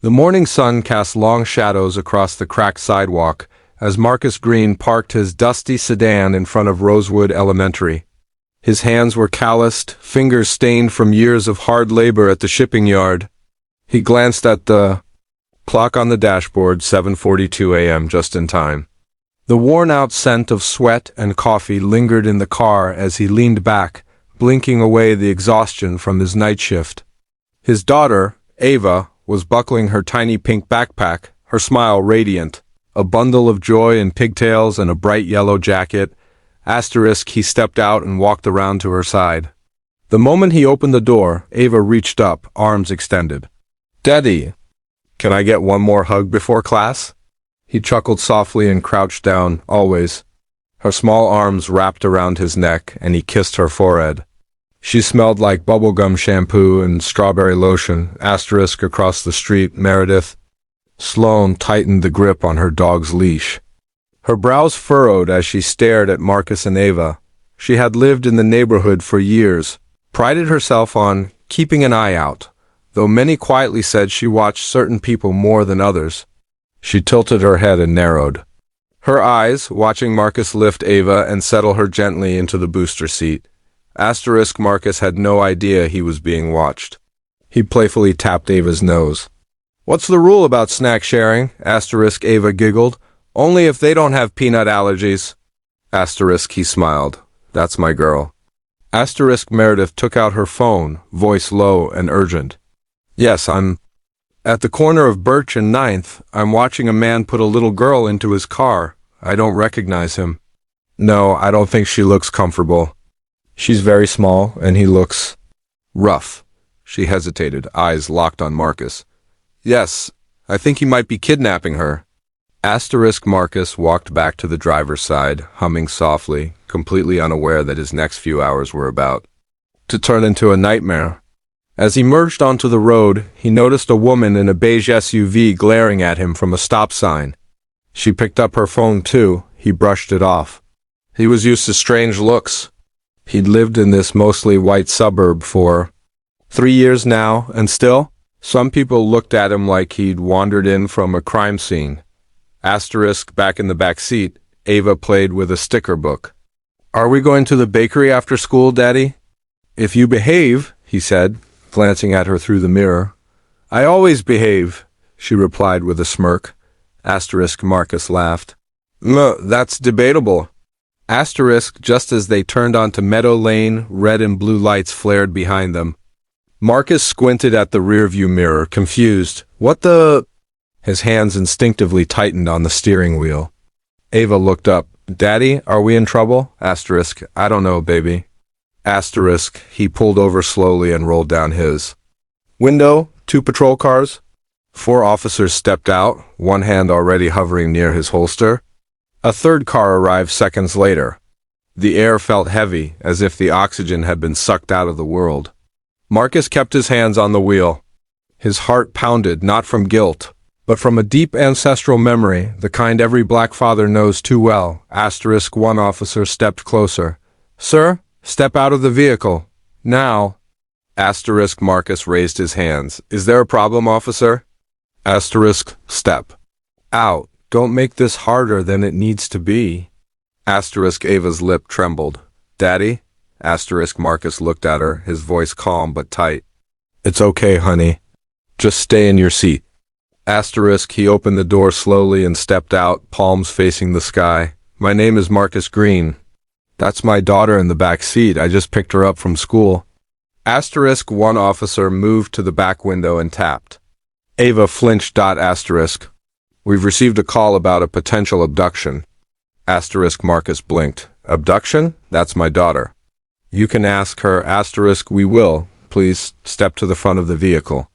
The morning sun cast long shadows across the cracked sidewalk as Marcus Green parked his dusty sedan in front of Rosewood Elementary. His hands were calloused, fingers stained from years of hard labor at the shipping yard. He glanced at the clock on the dashboard, 7:42 a.m., just in time. The worn-out scent of sweat and coffee lingered in the car as he leaned back, blinking away the exhaustion from his night shift. His daughter, Ava, was buckling her tiny pink backpack, her smile radiant, a bundle of joy in pigtails and a bright yellow jacket. He stepped out and walked around to her side. The moment he opened the door, Ava reached up, arms extended. "Daddy, can I get one more hug before class?" He chuckled softly and crouched down, always. Her small arms wrapped around his neck, and he kissed her forehead. She smelled like bubblegum shampoo and strawberry lotion. Across the street, Meredith. Sloane tightened the grip on her dog's leash. Her brows furrowed as she stared at Marcus and Ava. She had lived in the neighborhood for years, prided herself on keeping an eye out, though many quietly said she watched certain people more than others. She tilted her head and narrowed her eyes, watching Marcus lift Ava and settle her gently into the booster seat. Marcus had no idea he was being watched. He playfully tapped Ava's nose. "What's the rule about snack sharing?" Ava giggled. "Only if they don't have peanut allergies." He smiled. "That's my girl." Meredith took out her phone, voice low and urgent. "Yes, I'm at the corner of Birch and Ninth. I'm watching a man put a little girl into his car. I don't recognize him." "No, I don't think she looks comfortable. She's very small, and he looks rough." She hesitated, eyes locked on Marcus. "Yes, I think he might be kidnapping her." Marcus walked back to the driver's side, humming softly, completely unaware that his next few hours were about to turn into a nightmare. As he merged onto the road, he noticed a woman in a beige SUV glaring at him from a stop sign. She picked up her phone too. He brushed it off. He was used to strange looks. He'd lived in this mostly white suburb for 3 years now, and still, some people looked at him like he'd wandered in from a crime scene. Back in the back seat, Ava played with a sticker book. "Are we going to the bakery after school, Daddy?" "If you behave," he said, glancing at her through the mirror. "I always behave," she replied with a smirk. Marcus laughed. That's debatable." Just as they turned onto Meadow Lane, red and blue lights flared behind them. Marcus squinted at the rearview mirror, confused. "What the—" His hands instinctively tightened on the steering wheel. Ava looked up. "Daddy, are we in trouble?" "I don't know, baby." He pulled over slowly and rolled down his window. 2 patrol cars. 4 officers stepped out, one hand already hovering near his holster. A third car arrived seconds later. The air felt heavy, as if the oxygen had been sucked out of the world. Marcus kept his hands on the wheel. His heart pounded, not from guilt, but from a deep ancestral memory, the kind every black father knows too well. One officer stepped closer. "Sir, step out of the vehicle. Now." Marcus raised his hands. "Is there a problem, officer?" Step out. Don't make this harder than it needs to be. Ava's lip trembled. "Daddy?" Marcus looked at her, his voice calm but tight. "It's okay, honey. Just stay in your seat." He opened the door slowly and stepped out, palms facing the sky. "My name is Marcus Green. That's my daughter in the back seat. I just picked her up from school." One officer moved to the back window and tapped. Ava flinched. "We've received a call about a potential abduction." Marcus blinked. "Abduction? That's my daughter." "You can ask her." "We will. Please step to the front of the vehicle."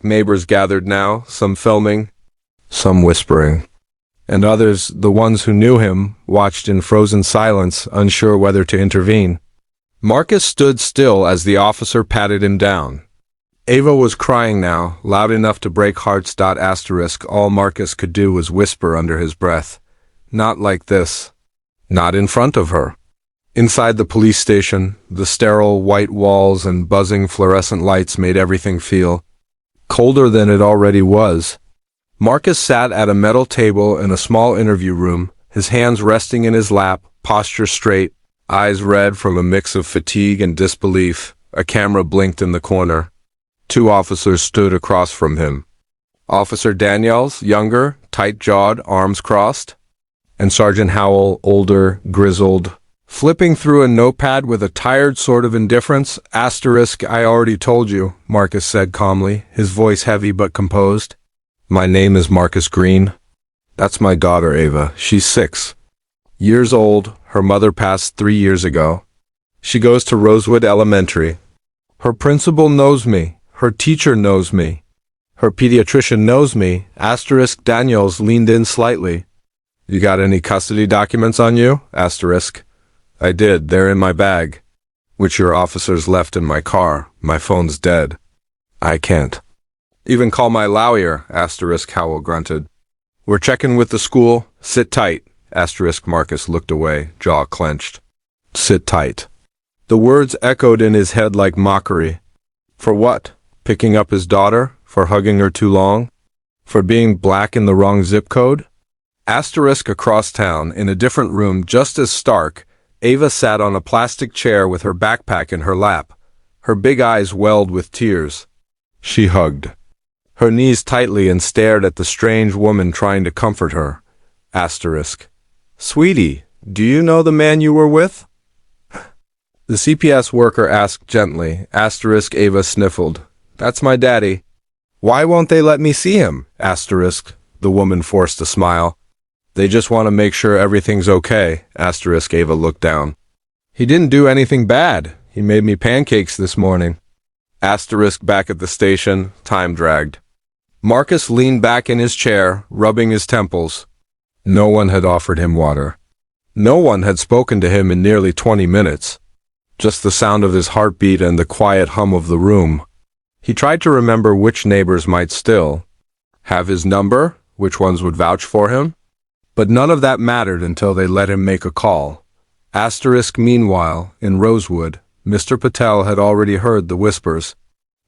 Neighbors gathered now, some filming, some whispering, and others, the ones who knew him, watched in frozen silence, unsure whether to intervene. Marcus stood still as the officer patted him down. Ava was crying now, loud enough to break hearts. All Marcus could do was whisper under his breath, "Not like this." Not in front of her. Inside the police station, the sterile white walls and buzzing fluorescent lights made everything feel colder than it already was. Marcus sat at a metal table in a small interview room, his hands resting in his lap, posture straight, eyes red from a mix of fatigue and disbelief. A camera blinked in the corner. 2 officers stood across from him. Officer Daniels, younger, tight-jawed, arms crossed, and Sergeant Howell, older, grizzled, flipping through a notepad with a tired sort of indifference. I already told you, Marcus said calmly, his voice heavy but composed. My name is Marcus Green. That's my daughter Ava. She's 6 years old. Her mother passed 3 years ago. She goes to Rosewood Elementary. Her principal knows me. Her teacher knows me. Her pediatrician knows me. Daniels leaned in slightly. You got any custody documents on you? I did. They're in my bag, which your officers left in my car. My phone's dead. I can't even call my lawyer. Howell grunted. We're checking with the school. Sit tight. Marcus looked away, jaw clenched. Sit tight. The words echoed in his head like mockery. For what? Picking up his daughter? For hugging her too long? For being black in the wrong zip code? Across town, in a different room just as stark, Ava sat on a plastic chair with her backpack in her lap. Her big eyes welled with tears. She hugged her knees tightly and stared at the strange woman trying to comfort her. Sweetie, do you know the man you were with? The CPS worker asked gently. Ava sniffled. That's my daddy. Why won't they let me see him? The woman forced a smile. They just want to make sure everything's okay. Ava looked down. He didn't do anything bad. He made me pancakes this morning. Back at the station, time dragged. Marcus leaned back in his chair, rubbing his temples. No one had offered him water. No one had spoken to him in nearly 20 minutes. Just the sound of his heartbeat and the quiet hum of the room. He tried to remember which neighbors might still have his number, which ones would vouch for him. But none of that mattered until they let him make a call. Meanwhile, in Rosewood, Mr. Patel had already heard the whispers.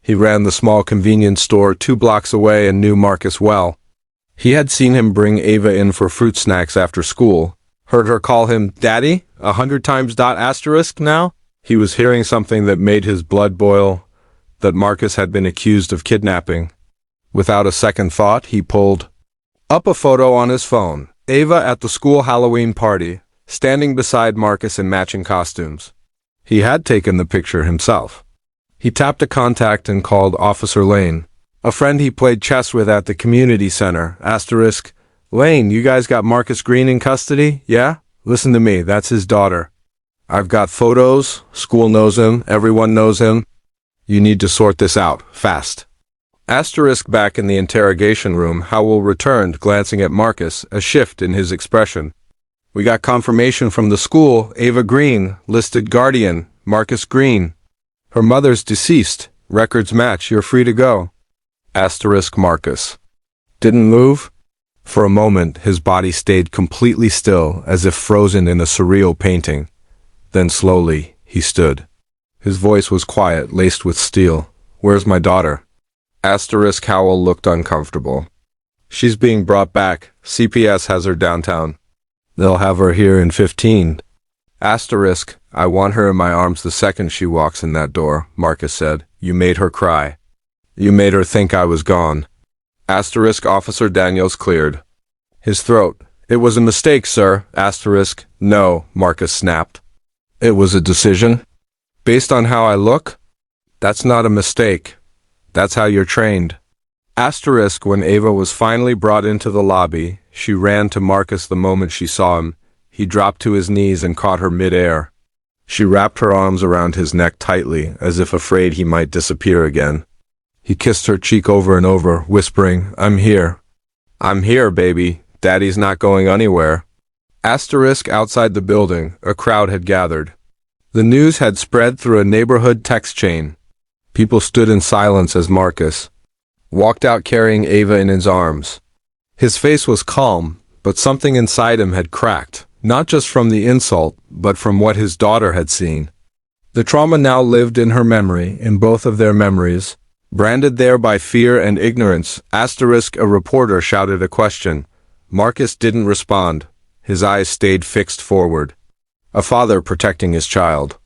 He ran the small convenience store 2 blocks away and knew Marcus well. He had seen him bring Ava in for fruit snacks after school, heard her call him Daddy 100 times. Now? He was hearing something that made his blood boil, that Marcus had been accused of kidnapping. Without a second thought, he pulled up a photo on his phone. Ava at the school Halloween party, standing beside Marcus in matching costumes. He had taken the picture himself. He tapped a contact and called Officer Lane, a friend he played chess with at the community center. Lane, you guys got Marcus Green in custody? Yeah? Listen to me, that's his daughter. I've got photos, school knows him, everyone knows him. You need to sort this out, fast. Back in the interrogation room, Howell returned, glancing at Marcus, a shift in his expression. We got confirmation from the school. Ava Green, listed guardian, Marcus Green. Her mother's deceased. Records match. You're free to go. Marcus didn't move. For a moment, his body stayed completely still, as if frozen in a surreal painting. Then slowly, he stood. His voice was quiet, laced with steel. Where's my daughter? Howell looked uncomfortable. She's being brought back. CPS has her downtown. They'll have her here in 15. I want her in my arms the second she walks in that door, Marcus said. You made her cry. You made her think I was gone. Officer Daniels cleared his throat. It was a mistake, sir. No, Marcus snapped. It was a decision? Based on how I look? That's not a mistake. That's how you're trained. When Ava was finally brought into the lobby, she ran to Marcus the moment she saw him. He dropped to his knees and caught her mid-air. She wrapped her arms around his neck tightly, as if afraid he might disappear again. He kissed her cheek over and over, whispering, I'm here. I'm here, baby. Daddy's not going anywhere. Outside the building, a crowd had gathered. The news had spread through a neighborhood text chain. People stood in silence as Marcus walked out carrying Ava in his arms. His face was calm, but something inside him had cracked, not just from the insult, but from what his daughter had seen. The trauma now lived in her memory, in both of their memories. Branded there by fear and ignorance, a reporter shouted a question. Marcus didn't respond. His eyes stayed fixed forward. A father protecting his child.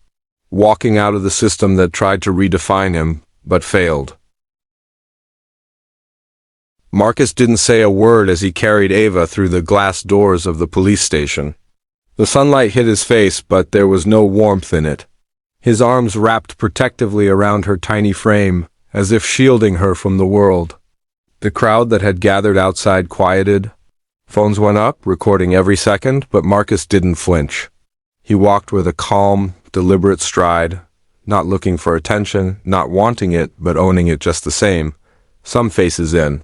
Walking out of the system that tried to redefine him, but failed. Marcus didn't say a word as he carried Ava through the glass doors of the police station. The sunlight hit his face, but there was no warmth in it. His arms wrapped protectively around her tiny frame, as if shielding her from the world. The crowd that had gathered outside quieted. Phones went up, recording every second, but Marcus didn't flinch. He walked with a calm, deliberate stride, not looking for attention, not wanting it, but owning it just the same. Some faces in.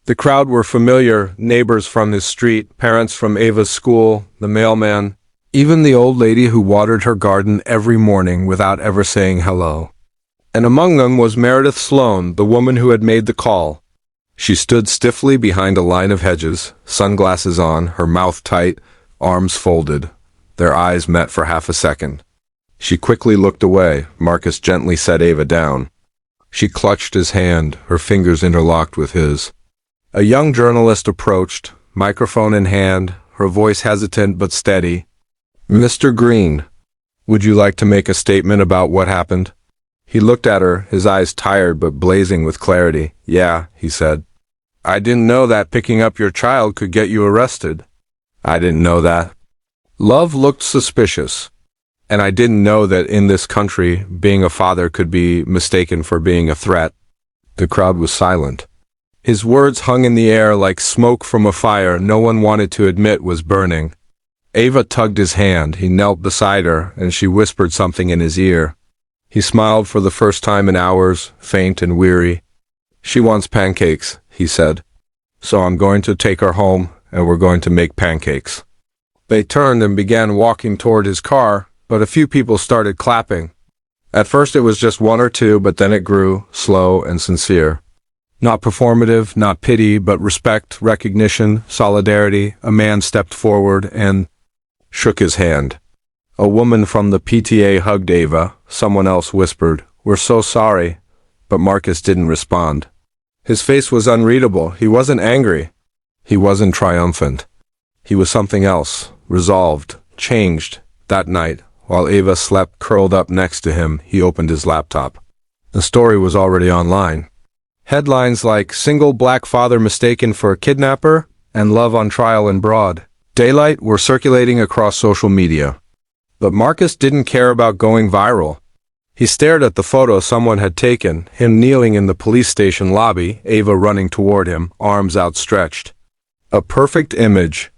The crowd were familiar, neighbors from his street, parents from Ava's school, the mailman, even the old lady who watered her garden every morning without ever saying hello. And among them was Meredith Sloan, the woman who had made the call. She stood stiffly behind a line of hedges, sunglasses on, her mouth tight, arms folded. Their eyes met for half a second. She quickly looked away. Marcus gently set Ava down. She clutched his hand, her fingers interlocked with his. A young journalist approached, microphone in hand, her voice hesitant but steady. "Mr. Green, would you like to make a statement about what happened?" He looked at her, his eyes tired but blazing with clarity. "Yeah," he said. "I didn't know that picking up your child could get you arrested." "I didn't know that." Love looked suspicious. "And I didn't know that in this country, being a father could be mistaken for being a threat." The crowd was silent. His words hung in the air like smoke from a fire no one wanted to admit was burning. Ava tugged his hand. He knelt beside her, and she whispered something in his ear. He smiled for the first time in hours, faint and weary. "She wants pancakes," he said. "So I'm going to take her home, and we're going to make pancakes." They turned and began walking toward his car, but a few people started clapping. At first it was just one or two, but then it grew, slow and sincere. Not performative, not pity, but respect, recognition, solidarity. A man stepped forward and shook his hand. A woman from the PTA hugged Ava. Someone else whispered, "We're so sorry," but Marcus didn't respond. His face was unreadable. He wasn't angry. He wasn't triumphant. He was something else, resolved, changed. That night, while Ava slept curled up next to him, he opened his laptop. The story was already online. Headlines like "Single Black Father Mistaken for a Kidnapper" and "Love on Trial in Broad Daylight" were circulating across social media. But Marcus didn't care about going viral. He stared at the photo someone had taken, him kneeling in the police station lobby, Ava running toward him, arms outstretched. A perfect image.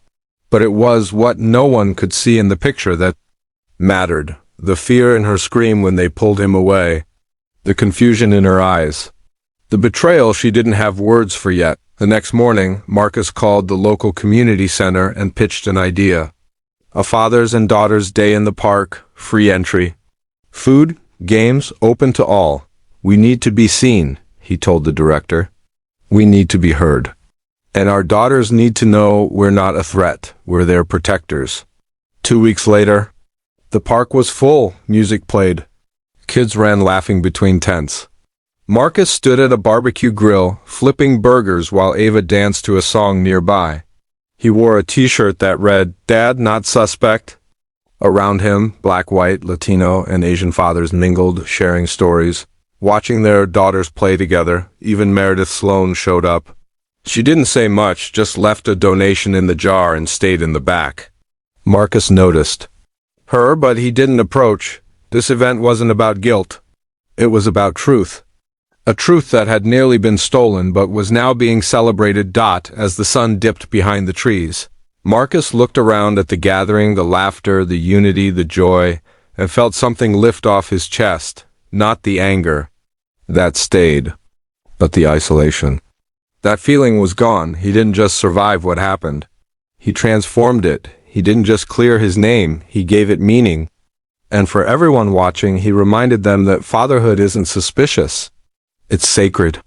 But it was what no one could see in the picture that mattered. The fear in her scream when they pulled him away. The confusion in her eyes. The betrayal she didn't have words for yet. The next morning, Marcus called the local community center and pitched an idea. A father's and daughter's day in the park, free entry. Food, games, open to all. "We need to be seen," he told the director. "We need to be heard. And our daughters need to know we're not a threat, we're their protectors." 2 weeks later, the park was full, music played. Kids ran laughing between tents. Marcus stood at a barbecue grill, flipping burgers while Ava danced to a song nearby. He wore a t-shirt that read, "Dad, not suspect." Around him, Black, white, Latino, and Asian fathers mingled, sharing stories, watching their daughters play together. Even Meredith Sloan showed up. She didn't say much, just left a donation in the jar and stayed in the back. Marcus noticed her, but he didn't approach. This event wasn't about guilt. It was about truth. A truth that had nearly been stolen but was now being celebrated. As the sun dipped behind the trees, Marcus looked around at the gathering, the laughter, the unity, the joy, and felt something lift off his chest. Not the anger. That stayed. But the isolation. That feeling was gone. He didn't just survive what happened. He transformed it. He didn't just clear his name, he gave it meaning. And for everyone watching, he reminded them that fatherhood isn't suspicious. It's sacred.